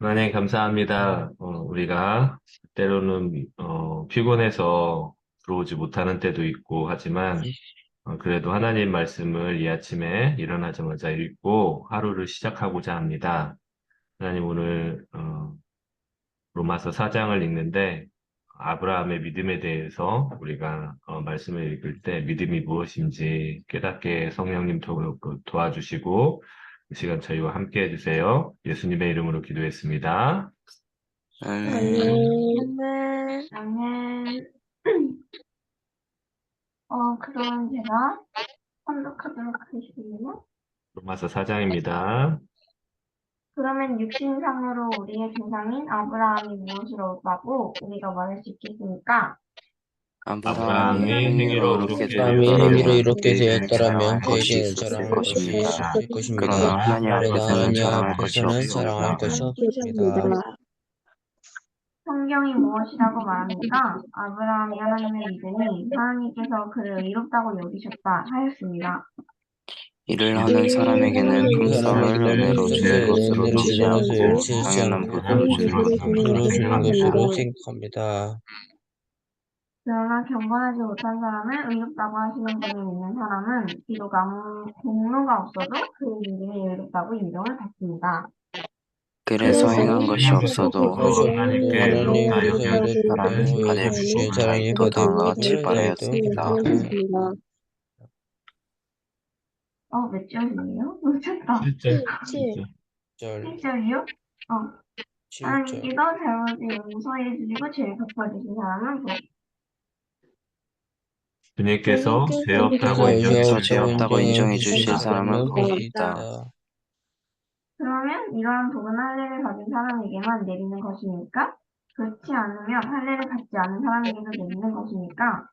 하나님 감사합니다. 우리가 때로는 피곤해서 들어오지 못하는 때도 있고 하지만 그래도 하나님 말씀을 이 아침에 일어나자마자 읽고 하루를 시작하고자 합니다. 하나님 오늘 로마서 4장을 읽는데 아브라함의 믿음에 대해서 우리가 말씀을 읽을 때 믿음이 무엇인지 깨닫게 성령님 도와주시고 이 시간 저희와 함께 해주세요. 예수님의 이름으로 기도했습니다. 아멘. 네, 아멘. 그럼 제가 선독하도록 하겠습니다. 로마서 4장입니다. 그러면 육신상으로 우리의 조상인 아브라함이 무엇으로 얻었다고 우리가 말할 수 있겠습니까? 아브라함이 아브라함이 행위로 행위로 이렇게 이렇게 사람이 행위로 되었더라면 이롭게 그에게는 되었더라면 자랑할 것이 그에게는 있었을 자랑할 것이 것입니다. 있을 것입니다. 그러나 하나님 그러나 앞에서는 하나님 자랑할 것이 앞에서는 자랑할 없습니다. 것이 없습니다. 성경이 무엇이라고 말합니까? 아브라함이 하나님을 믿으니 하나님께서 그를 의롭다고 여기셨다 하였습니다. 일을 하는 사람에게는 품삯을 은혜로 주는 것으로 은혜로 치지 주는 것을 않고 치지 당연한 않고 보수로 주는 것으로 보수로 주는 생각합니다. 것으로 생각합니다. 그러나 경건하지 못한 사람을 의롭다고 하시는 분을 믿는 사람은 비록 아무 공로가 없어도 그 믿음이 의롭다고 인정을 받습니다. 그래서 행한 것이 없어도 것이 없어도 하나님께 의롭다 하나님께서 여겨 사람이 이롭다고 받을 여겨주시니 복을 사랑이 또 받을 다음과 같이 복을 말하였습니다. 몇 절이에요? 놓쳤다. 7절. 7절 7절이요? 7절 하나님께서 잘못을 용서해 주시고 죄를 갚아주신 사람은 주님께서 죄 없다고 그래서 인정해 저 죄 죄 주시면 없다고 인정해 인정해 주실 주실 복이다. 사람은 사람은 복이 복이 있다. 있다. 그러면 이러한 복은 할례를 받은 사람에게만 내리는 것입니까? 그렇지 않으면 할례를 받지 않은 사람에게도 내리는 것입니까?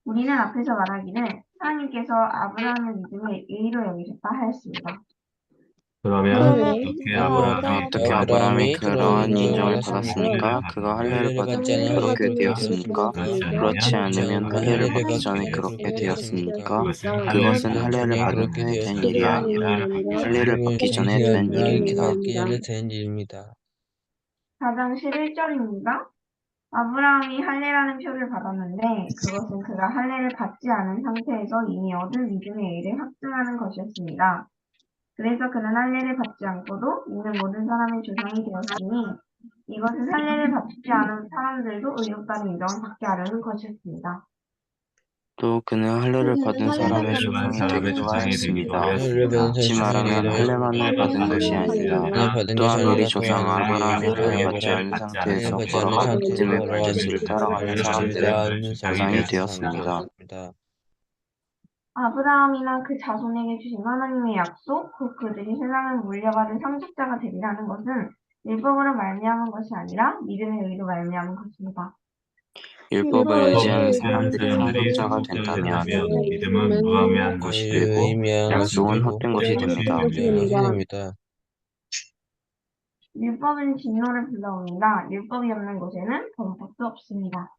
우리는 앞에서 말하기를 하나님께서 아브라함의 믿음을 의로 여기셨다 하였습니다. 그러면 어떻게 아브라함이 어떻게 아브라함이 아브라함이 그런 그러한 인정을 인정을 받았습니까? 받았습니까? 그가 할례를 할례를 받을 받지 때 않으면 그렇게 그렇게 되었습니까? 그렇지 그렇지 않으면 그렇지 않으면 않으면 할례를 할례를 받기 받기 전에 전에 그렇게 그렇게 되었습니까? 되었습니까? 그것은 할례를 그것은 받기 할례를 전에 받은 그렇게 후에 된 되었습니다. 일이 아니라 할례를 받기 전에 된 일입니다. 받기 전에 된 일입니다. 4장 11절입니다. 아브라함이 할례라는 표를 받았는데 그것은 그가 할례를 받지 않은 상태에서 이미 얻은 믿음의 의를 확증하는 것이었습니다. 그래서 그는 할례를 받지 않고도 있는 모든 사람의 조상이 되었으니 이것은 할례를 받지 않은 사람들도 의롭다는 인정을 받게 하려는 것이었습니다. 또 그는 할례를 받은 사람의 할례를 받은 조상이 사람의 되기도 조상이 되기도 하였습니다. 할례를 받은 하였습니다. 사람의 다시 조상이 말하면 되기도 할례만을 하였습니다. 받은 것이 하였습니다. 아니라 할례 받은 것이 또한 우리 아니라 또한 조상 우리 아브라함이 조상 할례 받지 않은 아브라함이 할례 상태에서 받지 않은 걸어간 상태에서 믿음의 걸어간 본질을 따라가는 믿음을 사람들의 따라가는 조상이 사람들의 되었습니다. 조상이었습니다. 아브라함이나 그 자손에게 주신 하나님의 약속, 곧 그들이 세상을 물려받은 상속자가 되리라는 것은 율법으로 말미암은 것이 아니라 믿음의 의로 말미암은 것입니다. 율법을 의지하는 의지하는 사람들이 사람들이 상속자가 상속자가 된다면 된다면 믿음은 무함한 것이 되고 의미한 것이 약속은 되고 헛된 것이 됩니다. 된 것이 됩니다. 율법은 진노를 불러옵니다. 율법이 없는 곳에는 범법도 없습니다.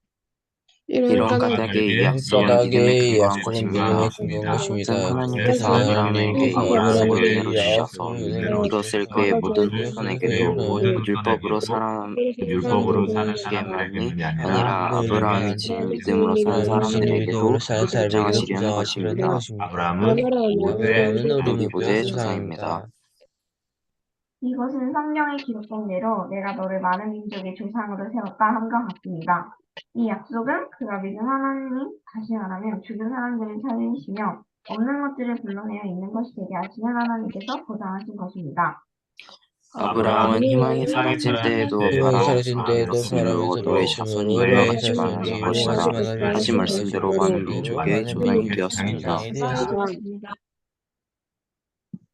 이런 까닭에 이 약속은 믿음에 까닭에 근거한 약속은 믿음에 것입니다. 근거한 이것은 것입니다. 하나님께서 그것은 아브라함에게 이 약속을 아브라함에게 은혜로 이 주셔서 약속을 은혜로 이것을 주셔서 그의 모든 이것을 그의 후손에게도 모든 모든 곧 율법으로 후손에게도 사는 율법으로 사는 사람들에게만이 사람들에게만이 아니라 아니라 아브라함이 사람들에게만 지은 믿음으로 사는 믿음으로 사람들에게도 사는 사람에게도 입장하시려는 보장하시려는 것입니다. 것입니다. 아브라함은 모세 아브라함은 우리 우리 모두의 모두의 조상입니다. 조상입니다. 이것은 성경에 기록된 대로 내가 너를 많은 민족의 조상으로 세웠다 함과 같습니다. 이 약속은 그가 믿은 하나님, 다시 말하면 죽은 사람들을 살리시며 없는 것들을 불러내어 있는 것이 되게 하시는 하나님께서 보장하신 것입니다. 아브라함은 희망이 사라질 때에도 희망이 사라진 바람에서 때에도 놀았으므로 바람에서 노의 자손이 놀았으므로 이와 너의 같이 자손이 많아질 이와 것이다 같이 많아질 하신 것이다 말씀대로 하신 많은 말씀대로 민족의 많은 조상이 민족의 되었습니다. 조상이 되었습니다.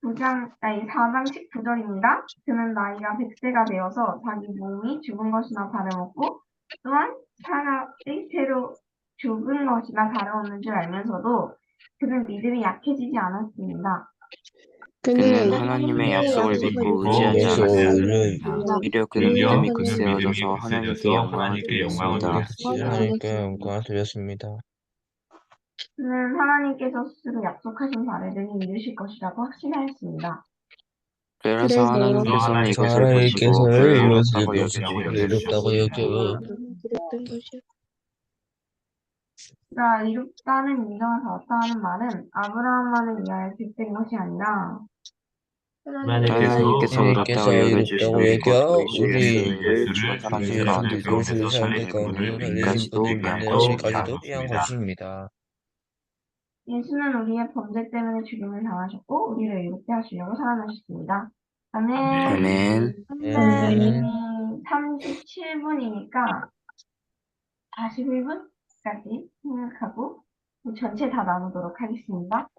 4장 19절입니다. 그는 나이가 100세가 되어서 자기 몸이 죽은 것이나 다름없고 또한 사람의 태로 죽은 것이나 다름없는 줄 알면서도 그는 믿음이 약해지지 않았습니다. 그는 하나님의 약속을 믿고 의지하지 믿음에서 않았으니 오히려 오히려 그는 오히려 믿음이 그는 믿음이 굳세어져서 하나님께 굳세져서 영광을 하나님께 영광을 믿음이 돌렸습니다. 그치려 돌렸습니다. 하나님께 영광을 드렸습니다. 그는 하나님께서 스스로 약속하신 바를 능히 이루실 것이라고 확신하였습니다. 그래서 하나님께서는 하나님께서 이것을 보시고 그를 의롭다고 이롭다고 여겨 그러니까 이롭다는 인정을 받았다 하는 말은 아브라함만을 위하여 빚된 것이 아니라 하나님께서 하나님께서 이롭다고 의롭다고 이롭다고 여겨주시고 곧 여겨 주 예수를 죽은 사람들 가운데서 살리신 분을 우리까지도 위한 것이기도 위한 합니다. 것입니다. 예수는 우리의 범죄 때문에 죽임을 당하셨고 우리를 이롭게 하시려고 살아나셨습니다. 아멘. 아멘. 이미 37분이니까 41분까지 생각하고 전체 다 나누도록 하겠습니다.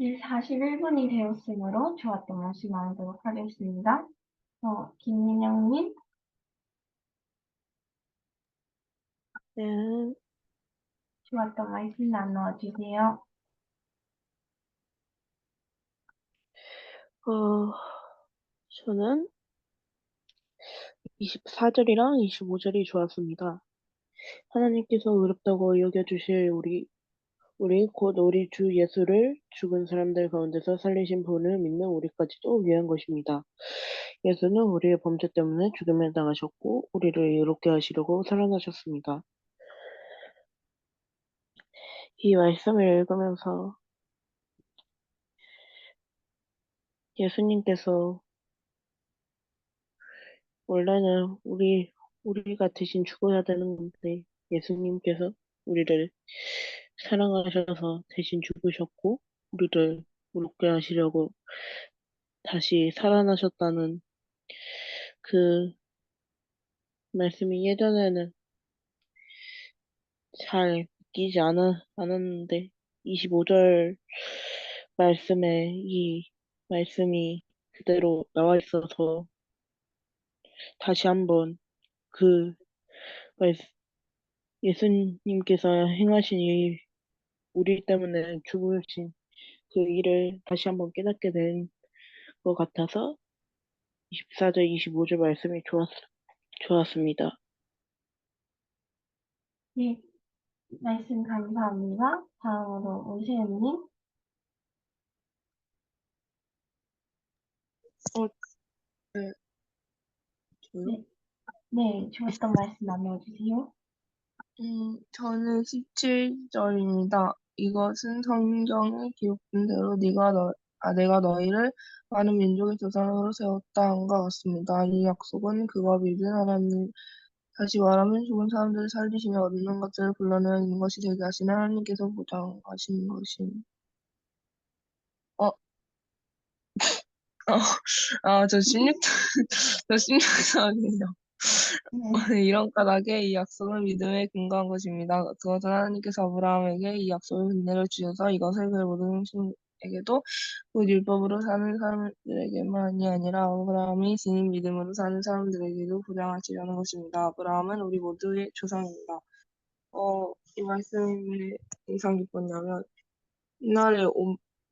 네, 41분이 되었으므로 좋았던 말씀 나누도록 하겠습니다. 김민영님. 네, 좋았던 말씀 나눠주세요. 저는 24절이랑 25절이 좋았습니다. 하나님께서 의롭다고 여겨주실 곧 우리 주 예수를 죽은 사람들 가운데서 살리신 분을 믿는 우리까지도 위한 것입니다. 예수는 우리의 범죄 때문에 죽임을 당하셨고, 우리를 의롭게 하시려고 살아나셨습니다. 이 말씀을 읽으면서 예수님께서 원래는 우리 우리가 대신 죽어야 되는 건데, 예수님께서 우리를 사랑하셔서 대신 죽으셨고, 우리를 웃게 하시려고 다시 살아나셨다는 그 말씀이 예전에는 잘 믿기지 않았는데, 25절 말씀에 이 말씀이 그대로 나와 있어서 다시 한번 그 말씀, 예수님께서 행하신 이 우리 때문에 죽으신 그 일을 다시 한번 깨닫게 된 것 같아서 24절, 25절 말씀이 좋았습니다. 네, 말씀 감사합니다. 다음으로 오시은님. 네, 저요? 네, 네, 좋았던 말씀 나눠주세요. 저는 17절입니다. 이것은 성경에 기록된 대로 내가 너희를 많은 민족의 조상으로 세웠다 한것 같습니다. 이 약속은 그가 믿은 하나님, 다시 말하면 죽은 사람들을 살리시며 얻는 것들을 불러내는 것이 되게 하신 하나님께서 보장하신 것입니다. 어, 저 16절, 저 16절이에요. 네, 이런 까닭에 이 약속은 믿음에 근거한 것입니다. 그것은 하나님께서 아브라함에게 이 약속의 은혜를 주셔서 이것을 그 모든 신에게도 그 율법으로 사는 사람들에게만이 아니라 아브라함이 지닌 믿음으로 사는 사람들에게도 보장하시려는 것입니다. 아브라함은 우리 모두의 조상입니다. 이 말씀이 왜 인상 깊었냐면 옛날에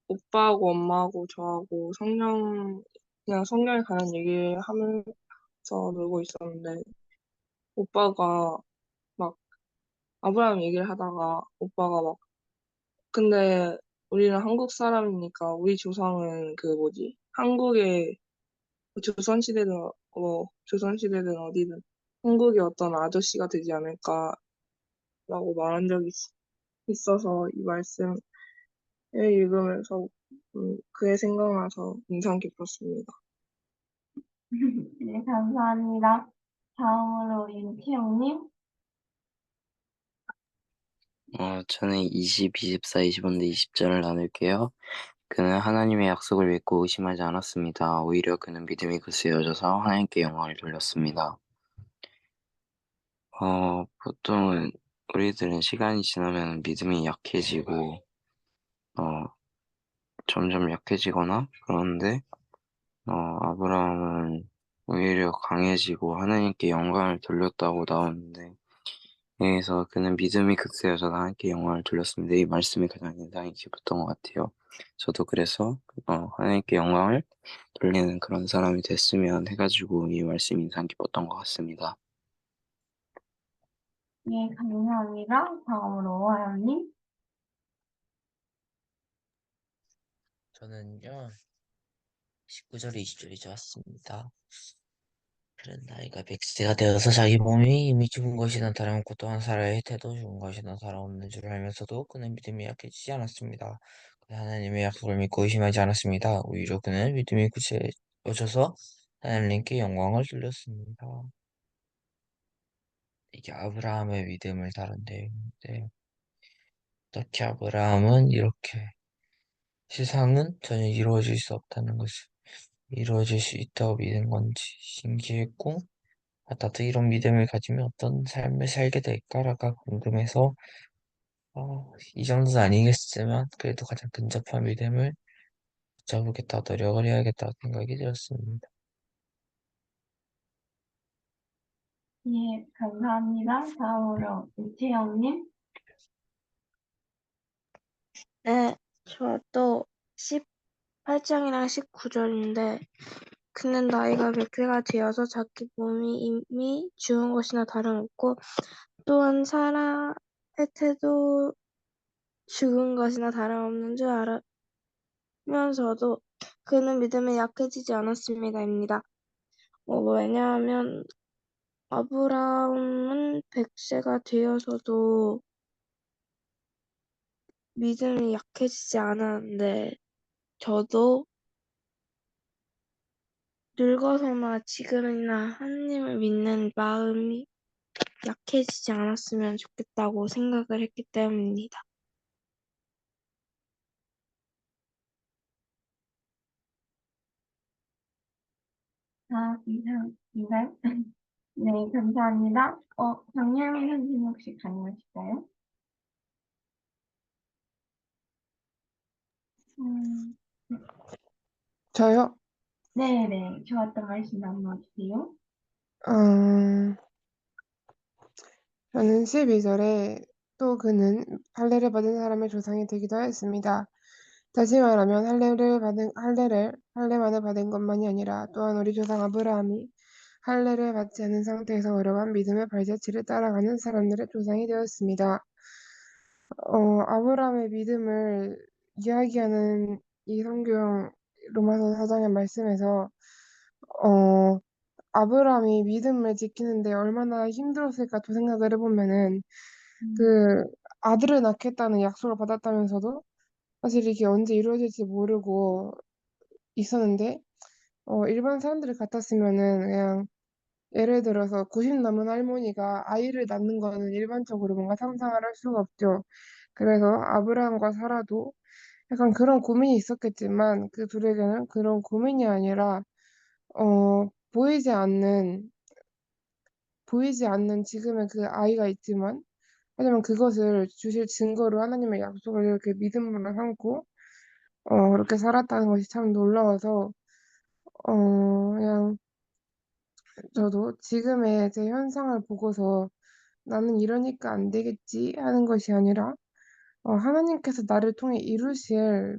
오빠하고 엄마하고 저하고 그냥 성경에 관한 얘기를 하면서 놀고 있었는데 오빠가 막 아브라함 얘기를 하다가 오빠가 막 근데 우리는 한국 사람이니까 우리 조상은 그 뭐지 한국의 조선시대든 어디든 한국의 어떤 아저씨가 되지 않을까라고 말한 적이 있어서 이 말씀을 읽으면서 그의 생각나서 인상 깊었습니다. 네, 감사합니다. 다음으로 윤태영님. 저는 20, 24, 25인데 20절을 나눌게요. 그는 하나님의 약속을 믿고 의심하지 않았습니다. 오히려 그는 믿음이 굳세어져서 하나님께 영광을 돌렸습니다. 보통은 우리들은 시간이 지나면 믿음이 약해지고, 점점 약해지거나, 그런데, 아브라함은 오히려 강해지고 하나님께 영광을 돌렸다고 나오는데, 여기서 그는 믿음이 극세여서 하나님께 영광을 돌렸습니다. 이 말씀이 가장 인상이 깊었던 것 같아요. 저도 그래서 하나님께 영광을 돌리는 그런 사람이 됐으면 해가지고 이 말씀이 인상 깊었던 것 같습니다. 네, 감사합니다. 다음으로 오하연님. 저는요, 19절, 20절이 좋았습니다. 그런 나이가 100세가 되어서 자기 몸이 이미 죽은 것이 나타나고 또한 살아야 태도 죽은 것이 나타나없는 줄 알면서도 그는 믿음이 약해지지 않았습니다. 그는 하나님의 약속을 믿고 의심하지 않았습니다. 오히려 그는 믿음이 굳세어져서 하나님께 영광을 돌렸습니다. 이게 아브라함의 믿음을 다룬 내용인데, 어떻게 아브라함은 이렇게 세상은 전혀 이루어질 수 없다는 것을 이루어질 수 있다고 믿은 건지 신기했고, 나도 이런 믿음을 가지면 어떤 삶을 살게 될까라가 궁금해서, 이 정도는 아니겠지만, 그래도 가장 근접한 믿음을 붙잡겠다, 노력을 해야겠다 생각이 들었습니다. 네, 감사합니다. 다음으로 윤태영님. 네, 저도 18장이랑 19절인데, 그는 나이가 100세가 되어서 자기 몸이 이미 죽은 것이나 다름없고, 또한 살아의 태도 죽은 것이나 다름없는 줄 알면서도 그는 믿음에 약해지지 않았습니다.입니다. 왜냐하면 아브라함은 100세가 되어서도 믿음이 약해지지 않았는데, 저도 늙어서나 지금이나 하나님을 믿는 마음이 약해지지 않았으면 좋겠다고 생각을 했기 때문입니다. 이상. 네, 감사합니다. 정혜민 선생님 혹시 가능하실까요? 저요? 네네, 좋았던 말씀 나눠주세요. 저는 12절에 또 그는 할례를 받은 사람의 조상이 되기도 하였습니다. 다시 말하면 할례만을 받은 것만이 아니라 또한 우리 조상 아브라함이 할례를 받지 않은 상태에서 어려운 믿음의 발자취를 따라가는 사람들의 조상이 되었습니다. 아브라함의 믿음을 이야기하는 이 성경 로마서 4장의 말씀에서 아브라함이 믿음을 지키는데 얼마나 힘들었을까 또 생각을 해보면은 그 아들을 낳겠다는 약속을 받았다면서도 사실 이게 언제 이루어질지 모르고 있었는데 일반 사람들 같았으면은 그냥 예를 들어서 90 넘은 할머니가 아이를 낳는 거는 일반적으로 뭔가 상상을 할 수가 없죠. 그래서 아브라함과 사라도 약간 그런 고민이 있었겠지만 그 둘에게는 그런 고민이 아니라 보이지 않는 지금의 그 아이가 있지만 하지만 그것을 주실 증거로 하나님의 약속을 이렇게 믿음으로 삼고 그렇게 살았다는 것이 참 놀라워서 그냥 저도 지금의 제 현상을 보고서 나는 이러니까 안 되겠지 하는 것이 아니라 하나님께서 나를 통해 이루실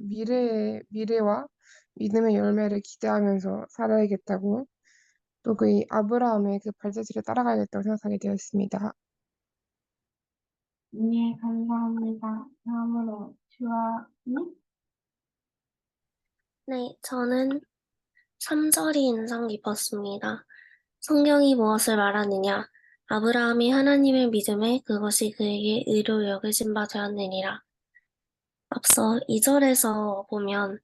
미래와 믿음의 열매를 기대하면서 살아야겠다고 또 그 아브라함의 그 발자취를 따라가야겠다고 생각하게 되었습니다. 네, 감사합니다. 다음으로 주아님? 네, 저는 3절이 인상 깊었습니다. 성경이 무엇을 말하느냐? 아브라함이 하나님을 믿음에 그것이 그에게 의로 여겨진 바 되었느니라. 앞서 2절에서 보면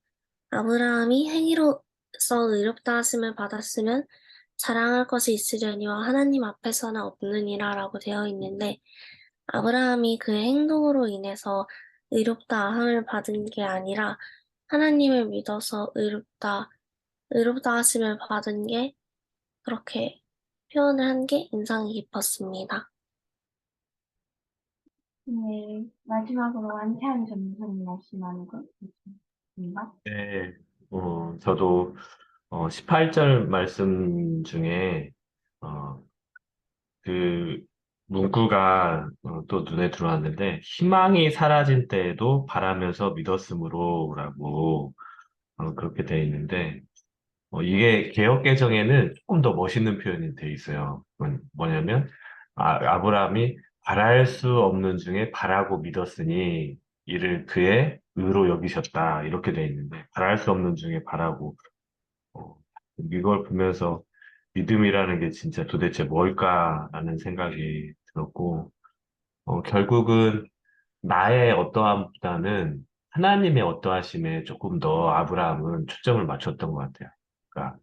아브라함이 행위로서 의롭다 하심을 받았으면 자랑할 것이 있으려니와 하나님 앞에서는 없느니라 라고 되어 있는데 아브라함이 그의 행동으로 인해서 의롭다 함을 받은 게 아니라 하나님을 믿어서 의롭다 하심을 받은 게 그렇게 표현을 한 게 인상이 깊었습니다. 네, 마지막으로 완태한 전문가님 말씀하는 거 있습니다. 네, 저도 18절 말씀 중에 어, 그 문구가 또 눈에 들어왔는데 희망이 사라진 때에도 바라면서 믿었으므로라고 그렇게 돼 있는데 이게 개역 개정에는 조금 더 멋있는 표현이 돼 있어요. 그건 뭐냐면 아브라함이 바랄 수 없는 중에 바라고 믿었으니 이를 그의 의로 여기셨다 이렇게 돼 있는데 바랄 수 없는 중에 바라고 어, 이걸 보면서 믿음이라는 게 진짜 도대체 뭘까라는 생각이 들었고 결국은 나의 어떠함보다는 하나님의 어떠하심에 조금 더 아브라함은 초점을 맞췄던 것 같아요. 그러니까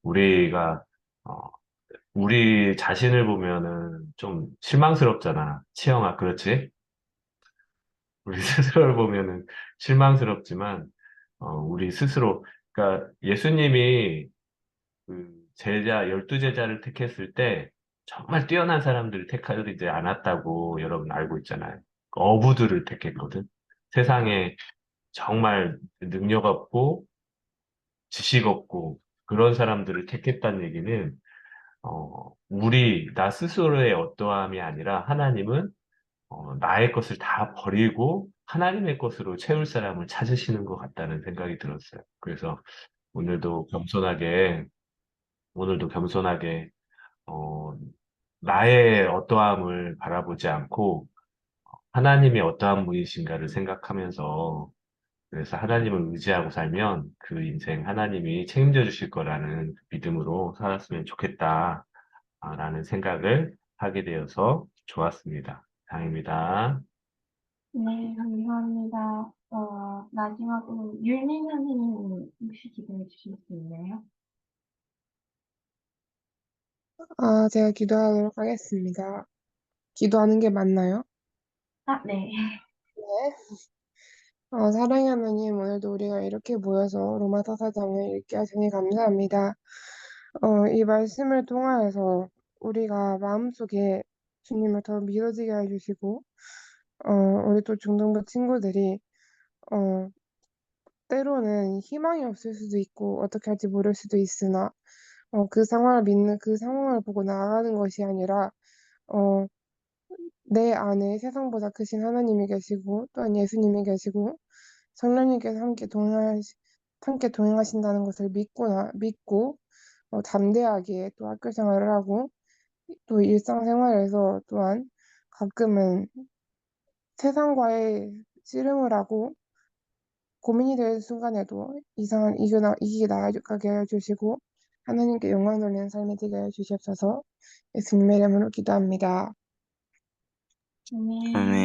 우리가 어, 우리 자신을 보면은 좀 실망스럽잖아. 치영아, 그렇지? 우리 스스로를 보면은 실망스럽지만 우리 스스로 그러니까 예수님이 그 제자 12제자를 택했을 때 정말 뛰어난 사람들을 택하지 않았다고 여러분 알고 있잖아요. 그 어부들을 택했거든. 세상에 정말 능력 없고 지식 없고 그런 사람들을 택했다는 얘기는 나 스스로의 어떠함이 아니라 하나님은 나의 것을 다 버리고 하나님의 것으로 채울 사람을 찾으시는 것 같다는 생각이 들었어요. 그래서 오늘도 겸손하게, 오늘도 겸손하게, 어, 나의 어떠함을 바라보지 않고 하나님의 어떠한 분이신가를 생각하면서 그래서 하나님을 의지하고 살면 그 인생 하나님이 책임져 주실 거라는 믿음으로 살았으면 좋겠다. 라는 생각을 하게 되어서 좋았습니다. 다행입니다. 네, 감사합니다. 마지막으로 율민 선생님 혹시 기도해 주실 수 있나요? 제가 기도하도록 하겠습니다. 기도하는 게 맞나요? 네. 네. 사랑의 하나님, 오늘도 우리가 이렇게 모여서 로마서 4장을 읽게 하시니 감사합니다. 이 말씀을 통하여서 우리가 마음속에 주님을 더 믿어지게 해주시고, 우리 또 중등부 친구들이, 어, 때로는 희망이 없을 수도 있고, 어떻게 할지 모를 수도 있으나, 그 상황을 믿는, 그 상황을 보고 나아가는 것이 아니라, 어, 내 안에 세상보다 크신 하나님이 계시고, 또한 예수님이 계시고, 성령님께서 함께 동행하신다는 것을 믿고, 담대하게 또 학교 생활을 하고, 또 일상생활에서 또한 가끔은 세상과의 씨름을 하고 고민이 될 순간에도 이기게 나아가게 해주시고 하나님께 영광 돌리는 삶이 되게 해주시옵소서. 예수님의 이름으로 기도합니다. 아멘. 아멘.